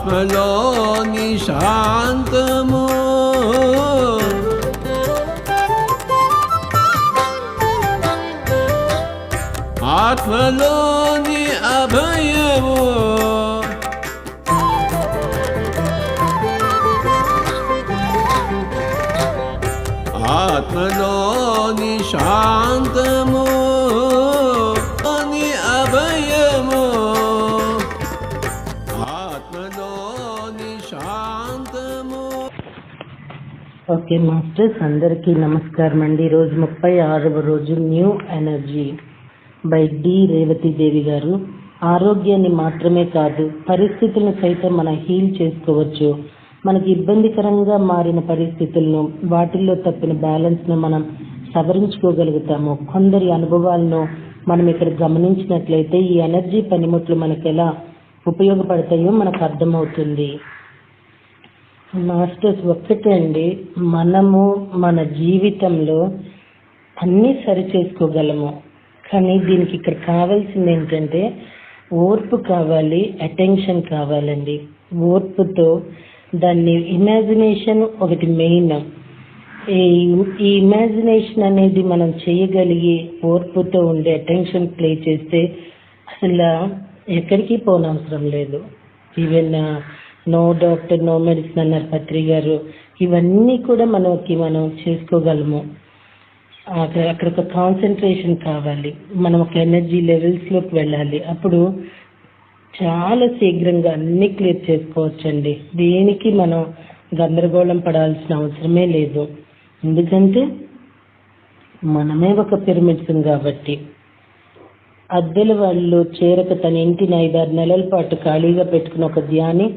ఆత్మలోని శాంతము ఆత్మలోని అభయము ఆత్మలోని శాంతము అని అభయము ఆత్మలోని శాంతము. ఓకే మాస్టర్స్, అందరికీ నమస్కారం అండి. ఈరోజు 36వ రోజు new energy by D Revathi Devi గారు. ఆరోగ్యాన్ని మాత్రమే కాదు, పరిస్థితులను సైతం మనం హీల్ చేసుకోవచ్చు. మనకి ఇబ్బందికరంగా మారిన పరిస్థితులను, వాటిల్లో తప్పిన బ్యాలెన్స్ను మనం సవరించుకోగలుగుతాము. కొందరి అనుభవాలను మనం ఇక్కడ గమనించినట్లయితే ఈ ఎనర్జీ పనిముట్లు మనకు ఎలా ఉపయోగపడతాయో మనకు అర్థమవుతుంది. మాస్టర్స్, ఒక్కటే అండి, మనము మన జీవితంలో అన్నీ సరి చేసుకోగలము, కానీ దీనికి ఇక్కడ కావాల్సింది ఏంటంటే ఓర్పు కావాలి, అటెన్షన్ కావాలండి. ఓర్పుతో దాన్ని ఇమాజినేషన్ ఒకటి మెయిన్. ఈ ఇమాజినేషన్ అనేది మనం చేయగలిగి ఓర్పుతో ఉండే అటెన్షన్ ప్లే చేస్తే అసలు ఎక్కడికి పోనవసరం లేదు. Even no doctor no medicine అన్నారు పత్రి గారు. ఇవన్నీ కూడా మనం చేసుకోగలము. అక్కడ ఒక కాన్సన్ట్రేషన్ కావాలి, మనం ఒక ఎనర్జీ లెవెల్స్లోకి వెళ్ళాలి. అప్పుడు చాలా శీఘ్రంగా అన్ని క్లియర్ చేసుకోవచ్చండి. దేనికి మనం గందరగోళం పడాల్సిన అవసరమే లేదు. ఎందుకంటే మనమే ఒక పిరమిడ్స్ కాబట్టి. అద్దెల వాళ్ళు చేరక తన ఇంటిని 5-6 నెలల పాటు ఖాళీగా పెట్టుకున్న ఒక ధ్యాని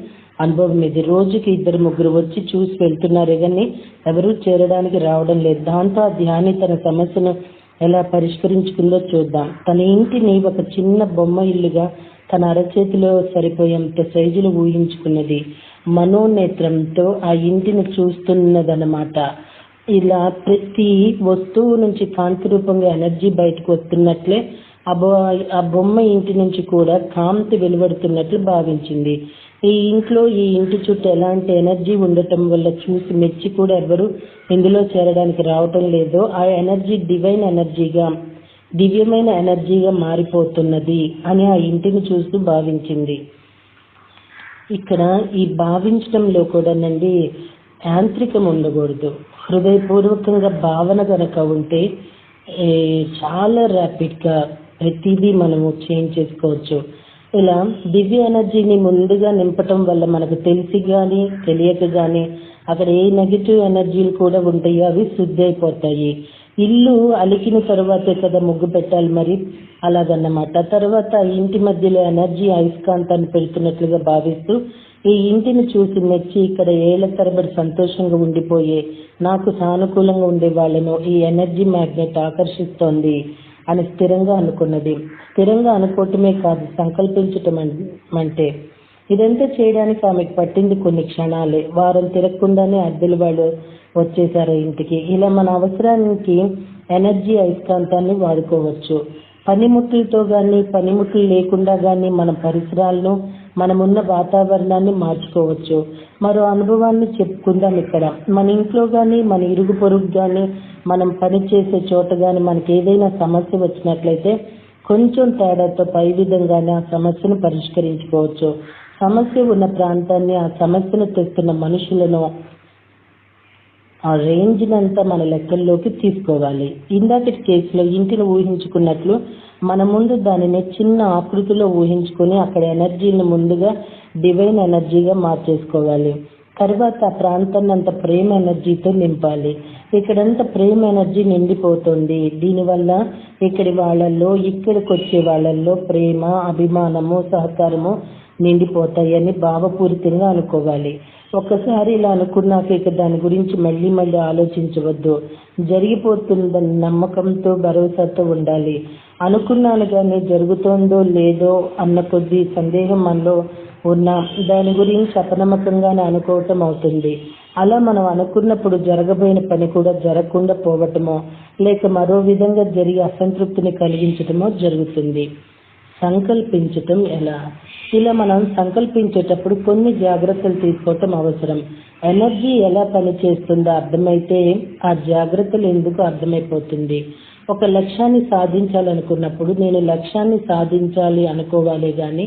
అనుభవం ఇది. రోజుకి 2-3 వచ్చి చూసి వెళ్తున్నారే కానీ ఎవరూ చేరడానికి రావడం లేదు. దాంతో ఆ ధ్యాని తన సమస్యను ఎలా పరిష్కరించుకుందో చూద్దాం. తన ఇంటిని ఒక చిన్న బొమ్మ ఇల్లుగా తన అరచేతిలో సరిపోయేంత సైజులు ఊహించుకున్నది. మనోనేత్రంతో ఆ ఇంటిని చూస్తున్నదన్నమాట. ఇలా ప్రతి వస్తువు నుంచి కాంతి రూపంగా ఎనర్జీ బయటకు వస్తున్నట్లే ఆ బొమ్మ ఇంటి నుంచి కూడా కాంతి వెలువడుతున్నట్లు భావించింది. ఈ ఇంటి చుట్టూ ఎలాంటి ఎనర్జీ ఉండటం వల్ల చూసి మెచ్చి కూడా ఎవరు ఇందులో చేరడానికి రావటం లేదో ఆ ఎనర్జీ దివ్యమైన ఎనర్జీగా మారిపోతున్నది అని ఆ ఇంటిని చూస్తూ భావించింది. ఇక్కడ ఈ భావించడంలో కూడానండి యాంత్రికం ఉండకూడదు. హృదయపూర్వకంగా భావన కనుక ఉంటే చాలా ర్యాపిడ్గా ప్రతిదీ మనము చేంజ్ చేసుకోవచ్చు. ఇలా దివ్య ఎనర్జీని ముందుగా నింపటం వల్ల మనకు తెలిసి కానీ తెలియక కానీ అక్కడ ఏ నెగిటివ్ ఎనర్జీలు కూడా ఉంటాయో అవి శుద్ధి అయిపోతాయి. ఇల్లు అలికిన తర్వాతే కదా ముగ్గు పెట్టాలి, మరి అలాగన్నమాట. తర్వాత ఇంటి మధ్యలో ఎనర్జీ అయస్కాంతాన్ని పెడుతున్నట్లుగా భావిస్తూ ఈ ఇంటిని చూసి మెచ్చి ఇక్కడ ఏళ్ల తరబడి సంతోషంగా ఉండిపోయే నాకు సానుకూలంగా ఉండే వాళ్ళను ఈ ఎనర్జీ మ్యాగ్నెట్ ఆకర్షిస్తోంది అని స్థిరంగా అనుకున్నది. స్థిరంగా అనుకోవటమే కాదు, సంకల్పించటం అంటే ఇదంతా చేయడానికి ఆమెకు పట్టింది కొన్ని క్షణాలే. వారం తిరగకుండానే అద్దెల వాళ్ళు వచ్చేసారు ఇంటికి. ఇలా మన అవసరానికి ఎనర్జీ అయస్కాంతాన్ని వాడుకోవచ్చు. పనిముట్లతో కానీ పనిముట్లు లేకుండా కానీ మన పరిసరాలను, మనమున్న వాతావరణాన్ని మార్చుకోవచ్చు. మరో అనుభవాన్ని చెప్పుకుందాం. ఇక్కడ మన ఇంట్లో కానీ మన ఇరుగు పొరుగు కానీ మనం పనిచేసే చోట కానీ మనకి ఏదైనా సమస్య వచ్చినట్లయితే కొంచెం తేడాతో పై విధంగానే ఆ సమస్యను పరిష్కరించుకోవచ్చు. సమస్య ఉన్న ప్రాంతాన్ని, ఆ సమస్యను తెస్తున్న మనుషులను, ఆ రేంజ్నంతా మన లెక్కల్లోకి తీసుకోవాలి. ఇందాకటి కేసులో ఇంటిని ఊహించుకున్నట్లు మన ముందు దానిని చిన్న ఆకృతిలో ఊహించుకొని అక్కడ ఎనర్జీని ముందుగా డివైన్ ఎనర్జీగా మార్చేసుకోవాలి. తర్వాత ఆ ప్రాంతాన్ని అంత ప్రేమ ఎనర్జీతో నింపాలి. ఇక్కడంతా ప్రేమ ఎనర్జీ నిండిపోతుంది. దీనివల్ల ఇక్కడి వాళ్ళల్లో, ఇక్కడికి వచ్చే వాళ్ళల్లో ప్రేమ, అభిమానము, సహకారము నిండిపోతాయని భావపూరితంగా అనుకోవాలి. ఒక్కసారి ఇలా అనుకున్నాక ఇక దాని గురించి మళ్ళీ ఆలోచించవద్దు. జరిగిపోతుందని నమ్మకంతో, భరోసాతో ఉండాలి. అనుకున్నాను కానీ జరుగుతోందో లేదో అన్న కొద్ది సందేహం మనలో ఉన్న దాని గురించి అపనమ్మకంగానే అనుకోవటం అవుతుంది. అలా మనం అనుకున్నప్పుడు జరగబోయిన పని కూడా జరగకుండా పోవటమో లేక మరో విధంగా జరిగి అసంతృప్తిని కలిగించటమో జరుగుతుంది. సంకల్పించటం ఎలా? ఇలా మనం సంకల్పించేటప్పుడు కొన్ని జాగ్రత్తలు తీసుకోవటం అవసరం. ఎనర్జీ ఎలా పనిచేస్తుందో అర్థమైతే ఆ జాగ్రత్తలు ఎందుకు అర్థమైపోతుంది. ఒక లక్ష్యాన్ని సాధించాలనుకున్నప్పుడు నేను లక్ష్యాన్ని సాధించాలి అనుకోవాలి కానీ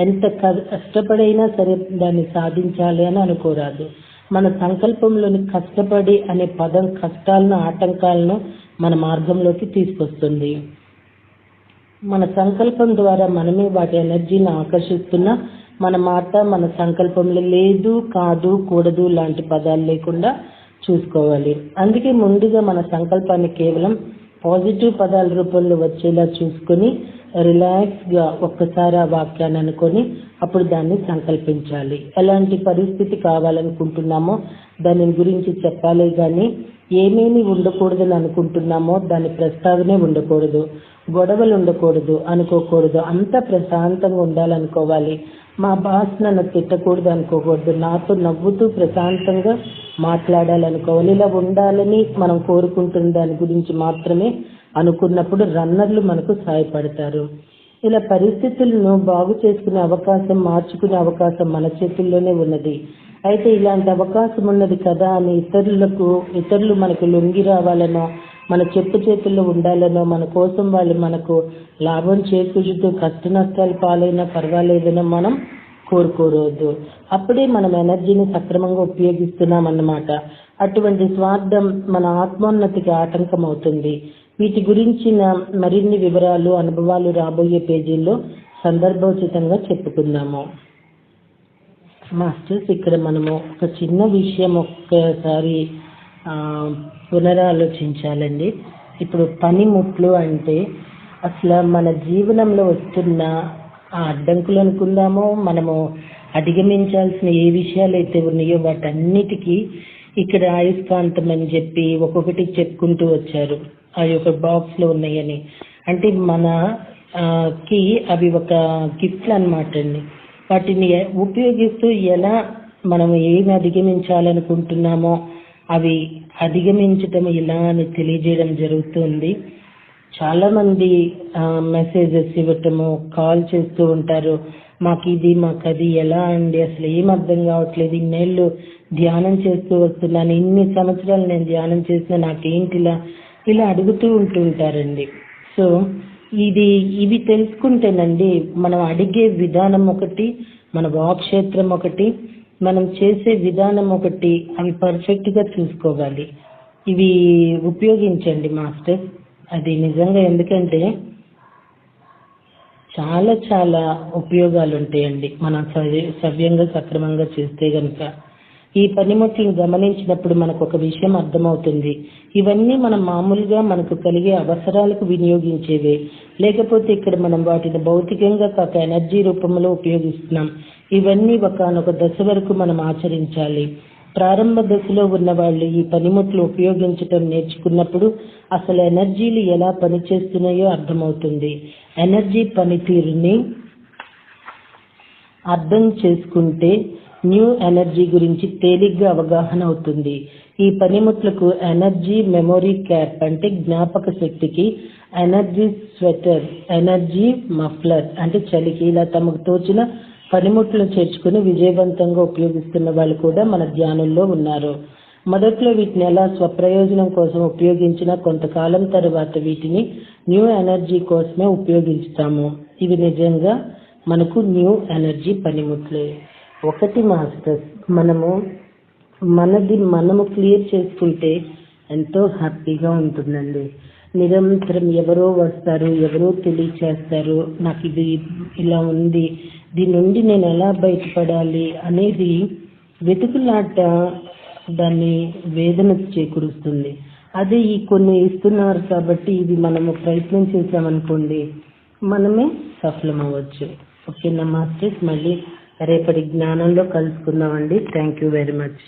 ఎంత కష్టపడైనా సరే దాన్ని సాధించాలి అని అనుకోరాదు. మన సంకల్పంలోని కష్టపడి అనే పదం కష్టాలను, ఆటంకాలను మన మార్గంలోకి తీసుకొస్తుంది. మన సంకల్పం ద్వారా మనమే వాటి ఎనర్జీని ఆకర్షిస్తున్నా మన మాట మన సంకల్పంలో లేదు, కాదు, కూడదు లాంటి పదాలు లేకుండా చూసుకోవాలి. అందుకే ముందుగా మన సంకల్పాన్ని కేవలం పాజిటివ్ పదాల రూపంలో వచ్చేలా చూసుకొని రిలాక్స్గా ఒక్కసారి ఆ వాక్యాన్ని అనుకొని అప్పుడు దాన్ని సంకల్పించాలి. ఎలాంటి పరిస్థితి కావాలనుకుంటున్నామో దాని గురించి చెప్పాలి కానీ ఏమేమి ఉండకూడదని అనుకుంటున్నామో దాని ప్రస్తావనే ఉండకూడదు, గొడవలు ఉండకూడదు, అనుకోకూడదు. అంతా ప్రశాంతంగా ఉండాలనుకోవాలి. మా బాస్ నన్ను తిట్టకూడదు అనుకోకూడదు, నాతో నవ్వుతూ ప్రశాంతంగా మాట్లాడాలనుకోవాలి. ఇలా ఉండాలని మనం కోరుకుంటున్న దాని గురించి మాత్రమే అనుకున్నప్పుడు రన్నర్లు మనకు సహాయపడతారు. ఇలా పరిస్థితులను బాగు చేసుకునే అవకాశం, మార్చుకునే అవకాశం మన చేతుల్లోనే ఉన్నది. అయితే ఇలాంటి అవకాశం ఉన్నది కదా అని ఇతరులు మనకు లొంగి రావాలనో, మన చెప్పు చేతుల్లో ఉండాలనో, మన కోసం వాళ్ళు మనకు లాభం చేకూరుతూ కష్ట నష్టాలు పాలైనా పర్వాలేదనో మనం కోరుకోవద్దు. అప్పుడే మనం ఎనర్జీని సక్రమంగా ఉపయోగిస్తున్నాం అన్నమాట. అటువంటి స్వార్థం మన ఆత్మోన్నతికి ఆటంకం అవుతుంది. వీటి గురించిన మరిన్ని వివరాలు, అనుభవాలు రాబోయే పేజీల్లో సందర్భోచితంగా చెప్పుకుందాము. మాస్టర్స్, ఇక్కడ మనము ఒక చిన్న విషయం ఒక్కసారి పునరాలోచించాలండి. ఇప్పుడు పనిముట్లు అంటే అసలు మన జీవనంలో వస్తున్న ఆ అడ్డంకులు అనుకుందామో, మనము అధిగమించాల్సిన ఏ విషయాలు అయితే ఉన్నాయో వాటన్నిటికీ ఇక్కడ అయస్కాంతం అని చెప్పి ఒక్కొక్కటి చెప్పుకుంటూ వచ్చారు. ఆ యొక్క బాక్స్లో ఉన్నాయని అంటే మనకి అవి ఒక గిఫ్ట్లు అన్నమాట అండి. వాటిని ఉపయోగిస్తూ ఎలా మనం ఏమి అధిగమించాలనుకుంటున్నామో అవి అధిగమించటం ఇలా అని తెలియజేయడం జరుగుతుంది. చాలామంది మెసేజెస్ ఇవ్వటము, కాల్ చేస్తూ ఉంటారు. మాకు ఇది, మాకు అది, ఎలా అండి అసలు ఏం అర్థం కావట్లేదు, ఇన్నేళ్ళు ధ్యానం చేస్తూ వస్తున్నాను, ఇన్ని సంవత్సరాలు నేను ధ్యానం చేసినా నాకేంటి ఇలా అడుగుతూ ఉంటుంటారండి. సో ఇవి తెలుసుకుంటేనండి మనం అడిగే విధానం ఒకటి, మన వాక్క్షేత్రం ఒకటి, మనం చేసే విధానం ఒకటి, అవి పర్ఫెక్ట్గా చూసుకోవాలి. ఇవి ఉపయోగించండి మాస్టర్. అది నిజంగా ఎందుకంటే చాలా చాలా ఉపయోగాలు ఉంటాయండి మనం సవ్యంగా సక్రమంగా చేస్తే కనుక. ఈ పనిముట్లను గమనించినప్పుడు మనకు ఒక విషయం అర్థమవుతుంది. ఇవన్నీ మనం మామూలుగా మనకు కలిగే అవసరాలకు వినియోగించేవే, లేకపోతే ఇక్కడ మనం వాటిని భౌతికంగా కాక ఎనర్జీ రూపంలో ఉపయోగిస్తున్నాం. ఇవన్నీ ఒకానొక దశ వరకు మనం ఆచరించాలి. ప్రారంభ దశలో ఉన్న వాళ్ళు ఈ పనిముట్లు ఉపయోగించటం నేర్చుకున్నప్పుడు అసలు ఎనర్జీలు ఎలా పనిచేస్తున్నాయో అర్థమవుతుంది. ఎనర్జీ పనితీరుని అర్థం చేసుకుంటే న్యూ ఎనర్జీ గురించి తేలిగ్గా అవగాహన అవుతుంది. ఈ పనిముట్లకు ఎనర్జీ మెమొరీ క్యాప్ అంటే జ్ఞాపక శక్తికి, ఎనర్జీ స్వెటర్, ఎనర్జీ మఫ్లర్ అంటే చలికి, ఇలా తమకు తోచిన పనిముట్లను చేర్చుకుని విజయవంతంగా ఉపయోగిస్తున్న వాళ్ళు కూడా మన ధ్యానంలో ఉన్నారు. మొదట్లో వీటిని ఎలా స్వప్రయోజనం కోసం ఉపయోగించినా కొంతకాలం తర్వాత వీటిని న్యూ ఎనర్జీ కోసమే ఉపయోగిస్తాము. ఇవి నిజంగా మనకు న్యూ ఎనర్జీ పనిముట్లే. ఒకటి మాస్టర్స్, మనము క్లియర్ చేసుకుంటే ఎంతో హ్యాపీగా ఉంటుందండి. నిరంతరం ఎవరో వస్తారు, ఎవరో తెలియచేస్తారు, నాకు ఇది ఇలా ఉంది, దీని నుండి నేను ఎలా బయటపడాలి అనేది వెతుకులాట దాన్ని వేదన చేకూరుస్తుంది. అదే ఈ కొన్ని ఇస్తున్నారు కాబట్టి ఇది మనము ప్రయత్నం చేసామనుకోండి మనమే సఫలం అవ్వచ్చు. ఓకేనా మాస్టర్స్, మళ్ళీ రేపటి జ్ఞానంలో కలుసుకుందామండి. Thank you very much.